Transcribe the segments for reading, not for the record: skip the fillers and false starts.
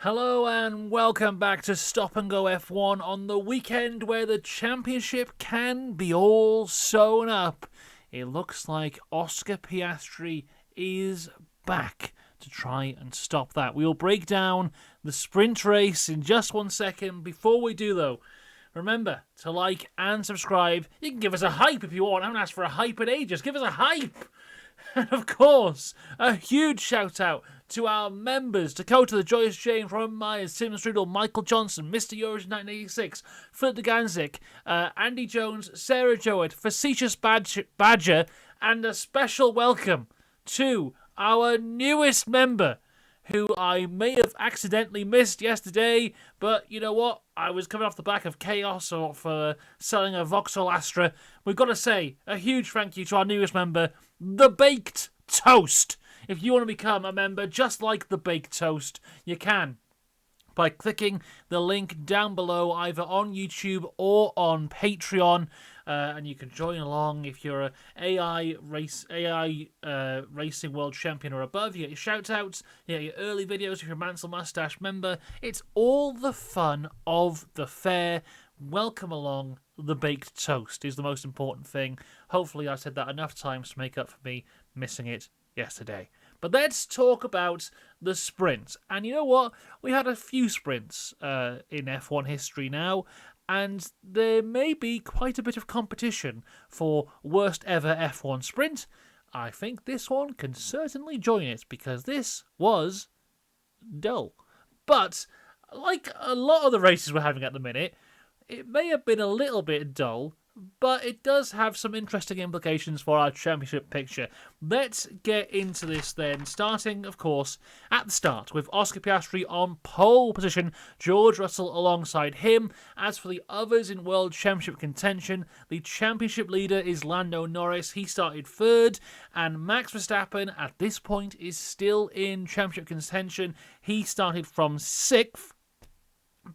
Hello and welcome back to Stop and Go F1 on the weekend where the championship can be all sewn up. It looks like Oscar Piastri is back to try and stop that. We will break down the sprint race in just 1 second. Before we do though, remember to like and subscribe. You can give us a hype if you want. I haven't asked for a hype in ages. Give us a hype! And of course, a huge shout out to our members: Dakota, the Joyous Jane, Robin Myers, Tim Strudel, Michael Johnson, Mr. Eurovision 1986, Philip DeGanzik, Andy Jones, Sarah Jowett, Facetious Badger, and a special welcome to our newest member, who I may have accidentally missed yesterday, but you know what? I was coming off the back of chaos of selling a Vauxhall Astra. We've got to say a huge thank you to our newest member, The Baked Toast. If you want to become a member just like The Baked Toast, you can by clicking the link down below, either on YouTube or on Patreon, and you can join along. If you're a AI racing world champion or above, you get your shout outs, you get your early videos if you're a Mansell Mustache member. It's all the fun of the fair. Welcome along. The Baked Toast is the most important thing. Hopefully I said that enough times to make up for me missing it yesterday. But let's talk about the sprint. And you know what? We had a few sprints in F1 history now, and there may be quite a bit of competition for worst ever F1 sprint. I think this one can certainly join it, because this was dull. But like a lot of the races we're having at the minute, it may have been a little bit dull, but it does have some interesting implications for our championship picture. Let's get into this then, starting, of course, at the start with Oscar Piastri on pole position, George Russell alongside him. As for the others in World Championship contention, the championship leader is Lando Norris. He started third, and Max Verstappen at this point is still in championship contention. He started from sixth.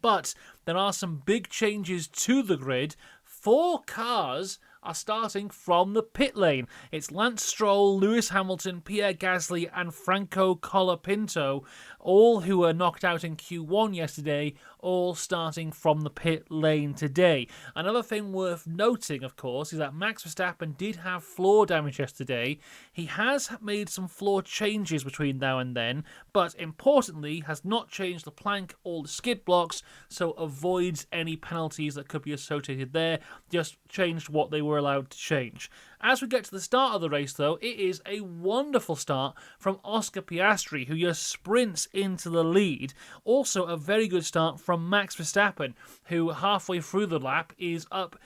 But there are some big changes to the grid. 4 cars are starting from the pit lane. It's Lance Stroll, Lewis Hamilton, Pierre Gasly, and Franco Colapinto, all who were knocked out in Q1 yesterday, all starting from the pit lane today. Another thing worth noting, of course, is that Max Verstappen did have floor damage yesterday. He has made some floor changes between now and then, but importantly has not changed the plank or the skid blocks, so avoids any penalties that could be associated there. Just changed what they were allowed to change. As we get to the start of the race, though, it is a wonderful start from Oscar Piastri, who just sprints into the lead. Also, a very good start from Max Verstappen, who halfway through the lap is up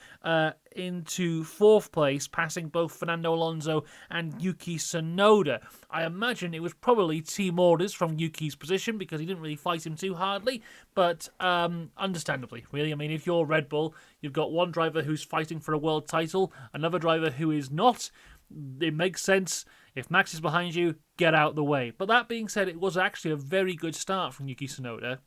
into 4th place, passing both Fernando Alonso and Yuki Tsunoda. I imagine it was probably team orders from Yuki's position, because he didn't really fight him too hardly, but understandably, really. I mean, if you're Red Bull, you've got one driver who's fighting for a world title, another driver who is not. It makes sense. If Max is behind you, get out the way. But that being said, it was actually a very good start from Yuki Tsunoda.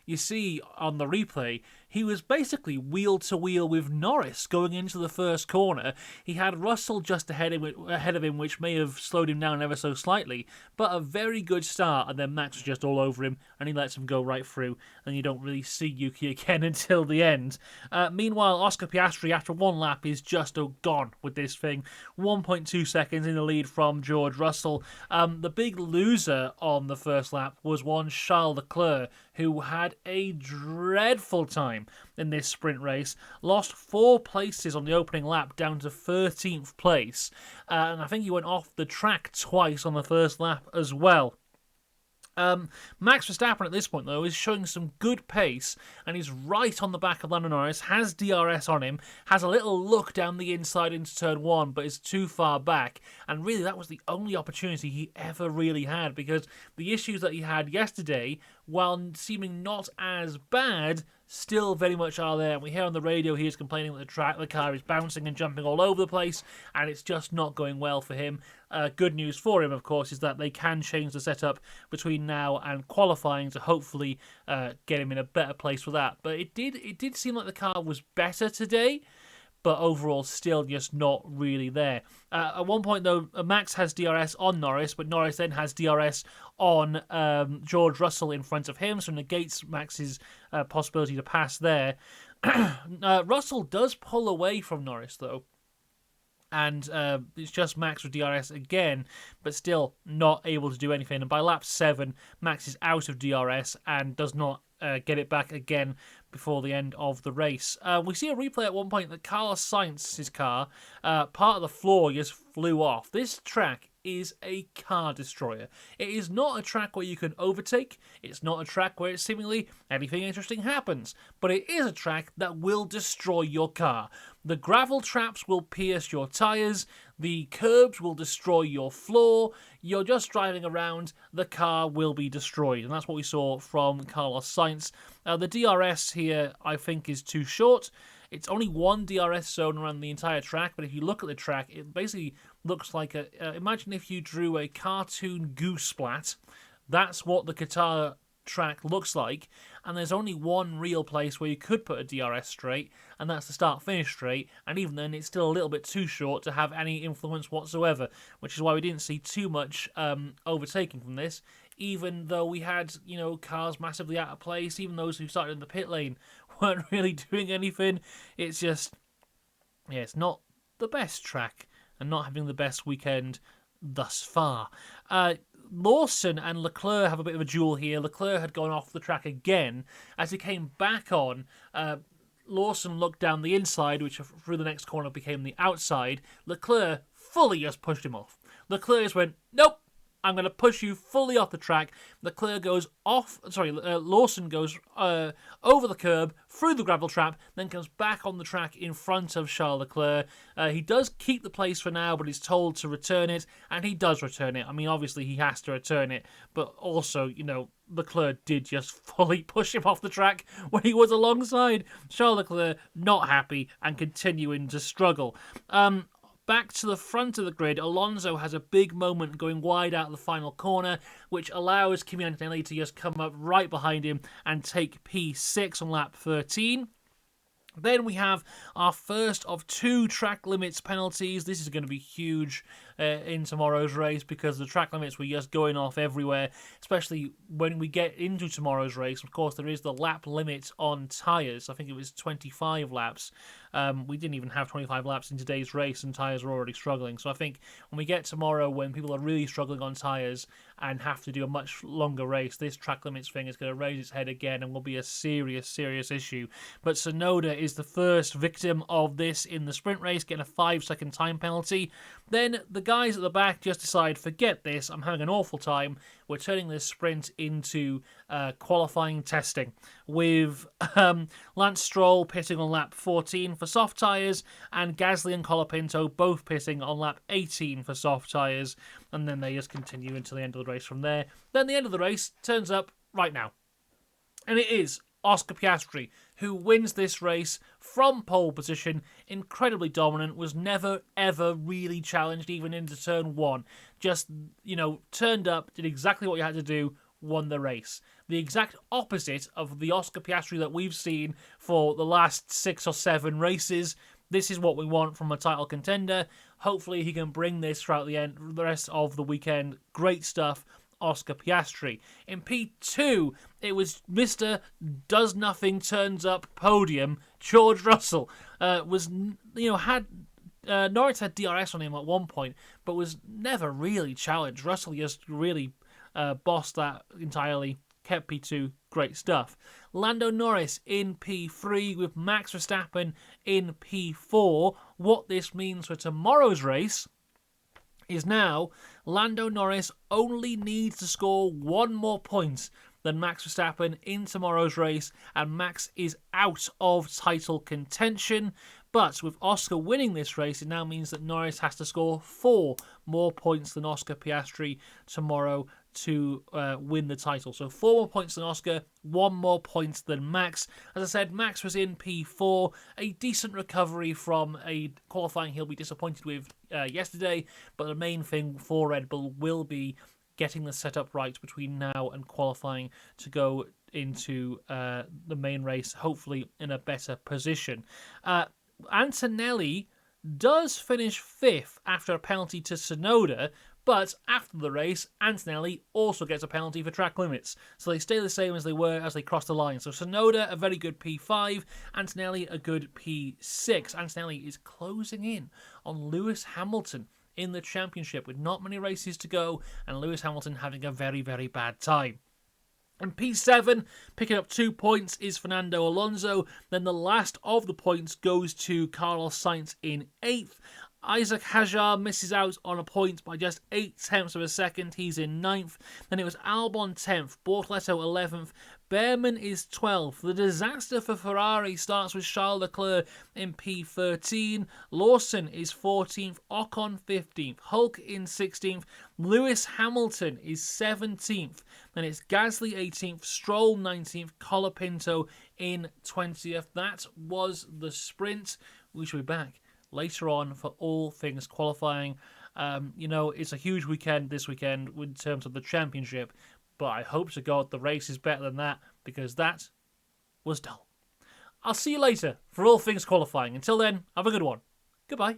You see on the replay, he was basically wheel to wheel with Norris going into the first corner. He had Russell just ahead of him, which may have slowed him down ever so slightly, but a very good start, and then Max was just all over him, and he lets him go right through, and you don't really see Yuki again until the end. Meanwhile, Oscar Piastri, after one lap, is just gone with this thing. 1.2 seconds in the lead from George Russell. The big loser on the first lap was one Charles Leclerc, who had a dreadful time in this sprint race, lost 4 places on the opening lap down to 13th place, and I think he went off the track twice on the first lap as well. Max Verstappen at this point, though, is showing some good pace, and he's right on the back of Lando Norris, has DRS on him, has a little look down the inside into turn 1, but is too far back, and really that was the only opportunity he ever really had, because the issues that he had yesterday, while seeming not as bad, still very much are there. And we hear on the radio he is complaining that the car is bouncing and jumping all over the place, and it's just not going well for him. Good news for him, of course, is that they can change the setup between now and qualifying to hopefully get him in a better place for that. But it did seem like the car was better today, but overall still just not really there. At one point, though, Max has DRS on Norris, but Norris then has DRS on George Russell in front of him, so negates Max's possibility to pass there. Russell does pull away from Norris, though, and it's just Max with DRS again, but still not able to do anything. And by lap 7, Max is out of DRS and does not get it back again before the end of the race. We see a replay at one point that Carlos Sainz's car, part of the floor just flew off. This track is a car destroyer. It is not a track where you can overtake. It's not a track where seemingly anything interesting happens. But it is a track that will destroy your car. The gravel traps will pierce your tyres. The curbs will destroy your floor. You're just driving around. The car will be destroyed. And that's what we saw from Carlos Sainz. The DRS here, I think, is too short. It's only one DRS zone around the entire track, but if you look at the track, it basically looks like imagine if you drew a cartoon goose splat. That's what the Qatar track looks like, and there's only one real place where you could put a DRS straight, and that's the start-finish straight, and even then it's still a little bit too short to have any influence whatsoever, which is why we didn't see too much overtaking from this, even though we had, cars massively out of place. Even those who started in the pit lane weren't really doing anything. It's just, it's not the best track, and not having the best weekend thus far. Lawson and Leclerc have a bit of a duel here. Leclerc had gone off the track again. As he came back on, Lawson looked down the inside, which through the next corner became the outside. Leclerc fully just pushed him off. Leclerc just went, nope, I'm going to push you fully off the track. Leclerc goes Lawson goes over the curb, through the gravel trap, then comes back on the track in front of Charles Leclerc. He does keep the place for now, but he's told to return it, and he does return it. I mean, obviously he has to return it, but also, Leclerc did just fully push him off the track when he was alongside. Charles Leclerc not happy and continuing to struggle. Back to the front of the grid, Alonso has a big moment going wide out of the final corner, which allows Kimi Antonelli to just come up right behind him and take P6 on lap 13. Then we have our first of 2 track limits penalties. This is going to be huge in tomorrow's race because the track limits were just going off everywhere, especially when we get into tomorrow's race. Of course, there is the lap limit on tyres. I think it was 25 laps. We didn't even have 25 laps in today's race and tyres were already struggling. So I think when we get tomorrow, when people are really struggling on tyres and have to do a much longer race, this track limits thing is going to raise its head again and will be a serious, serious issue. But Tsunoda is the first victim of this in the sprint race, getting a 5-second time penalty. Then the guys at the back just decide, forget this, I'm having an awful time. We're turning this sprint into qualifying testing, with Lance Stroll pitting on lap 14 for soft tyres, and Gasly and Colapinto both pitting on lap 18 for soft tyres, and then they just continue until the end of the race from there. Then the end of the race turns up right now, and it is Oscar Piastri, who wins this race from pole position, incredibly dominant, was never, ever really challenged, even into turn 1. Just, turned up, did exactly what you had to do, won the race. The exact opposite of the Oscar Piastri that we've seen for the last 6 or 7 races. This is what we want from a title contender. Hopefully he can bring this throughout the rest of the weekend. Great stuff, Oscar Piastri. In P2, it was Mr. Does Nothing Turns Up podium, George Russell. Norris had DRS on him at one point, but was never really challenged. Russell just really bossed that entirely, kept P2, great stuff. Lando Norris in P3 with Max Verstappen in P4. What this means for tomorrow's race is now Lando Norris only needs to score 1 more point than Max Verstappen in tomorrow's race, and Max is out of title contention. But with Oscar winning this race, it now means that Norris has to score 4 more points than Oscar Piastri tomorrow to win the title. So 4 more points than Oscar, 1 more points than Max. As I said, Max was in P4, a decent recovery from a qualifying he'll be disappointed with yesterday, but the main thing for Red Bull will be getting the setup right between now and qualifying to go into the main race, hopefully in a better position. Antonelli does finish 5th after a penalty to Tsunoda, but after the race, Antonelli also gets a penalty for track limits. So they stay the same as they were as they cross the line. So Tsunoda, a very good P5, Antonelli, a good P6. Antonelli is closing in on Lewis Hamilton in the championship with not many races to go, and Lewis Hamilton having a very, very bad time. And P7, picking up 2 points, is Fernando Alonso. Then the last of the points goes to Carlos Sainz in 8th. Isaac Hadjar misses out on a point by just 0.8 of a second. He's in 9th. Then it was Albon 10th, Bortoleto 11th, Behrman is 12th. The disaster for Ferrari starts with Charles Leclerc in P13. Lawson is 14th, Ocon 15th, Hulk in 16th, Lewis Hamilton is 17th. Then it's Gasly 18th, Stroll 19th, Colapinto in 20th. That was the sprint. We shall be back later on for all things qualifying. It's a huge weekend this weekend in terms of the championship, but I hope to God the race is better than that, because that was dull. I'll see you later for all things qualifying. Until then, have a good one. Goodbye.